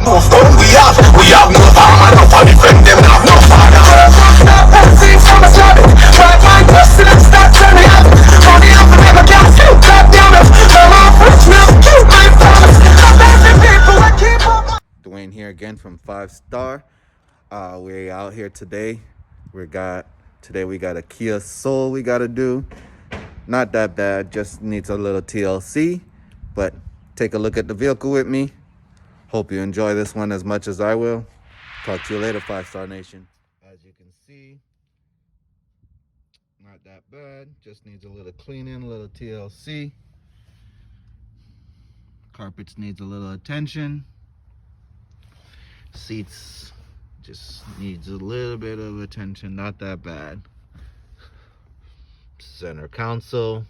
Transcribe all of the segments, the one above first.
Move gun, we have no farm, enough of the friend, them have no father. Stop passing from a slab, right mind person and start turning up. Money up and never gas, God damn it, I'm off rich milk, keep my promise. I'm begging people, I keep up. Dwayne here again from 5 Star. We're out here today. Today we got a Kia Soul we gotta do. Not that bad, just needs a little TLC. But take a look at the vehicle with me. Hope you enjoy this one as much as I will. Talk to you later, 5 Star Nation. As you can see, not that bad. Just needs a little cleaning, a little TLC. Carpets needs a little attention. Seats just needs a little bit of attention, not that bad. Center console.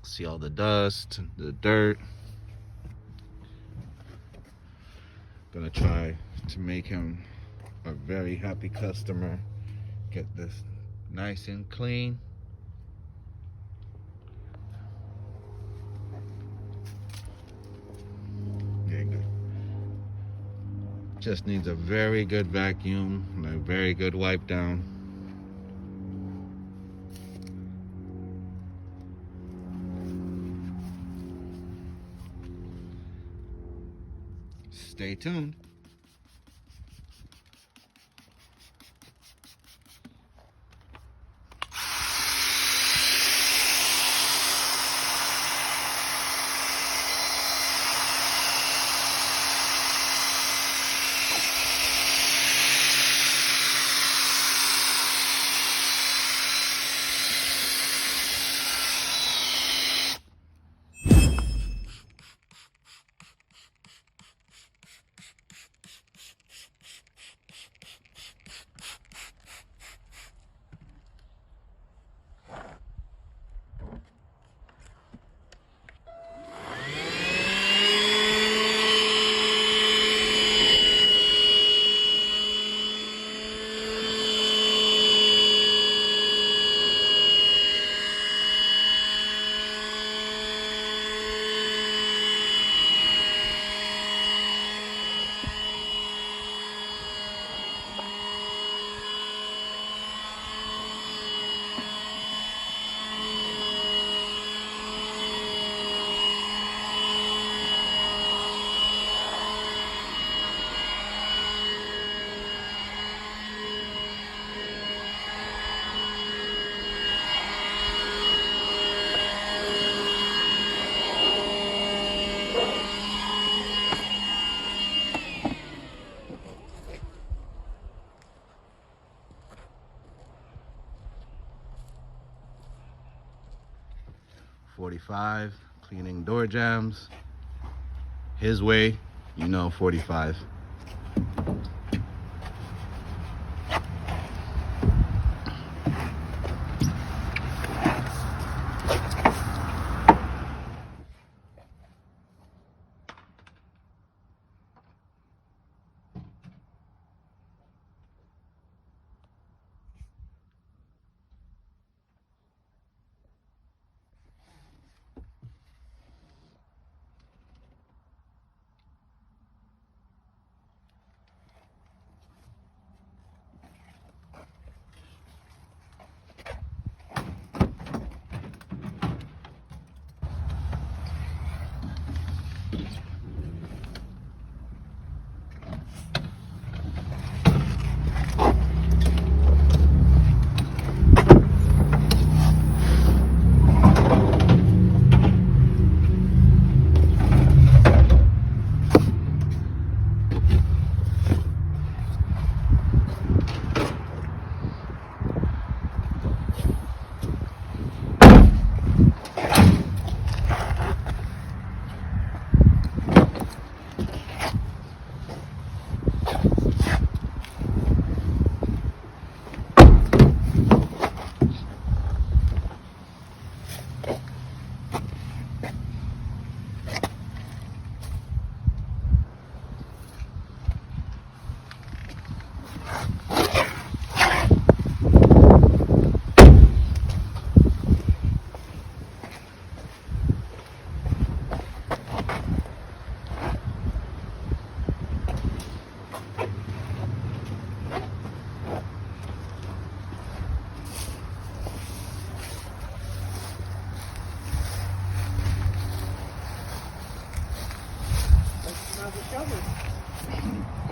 See all the dust, the dirt. Gonna try to make him a very happy customer. Get this nice and clean. There you go. Just needs a very good vacuum and a very good wipe down. Stay tuned. .45, cleaning door jambs. His way, 45. How's it covered?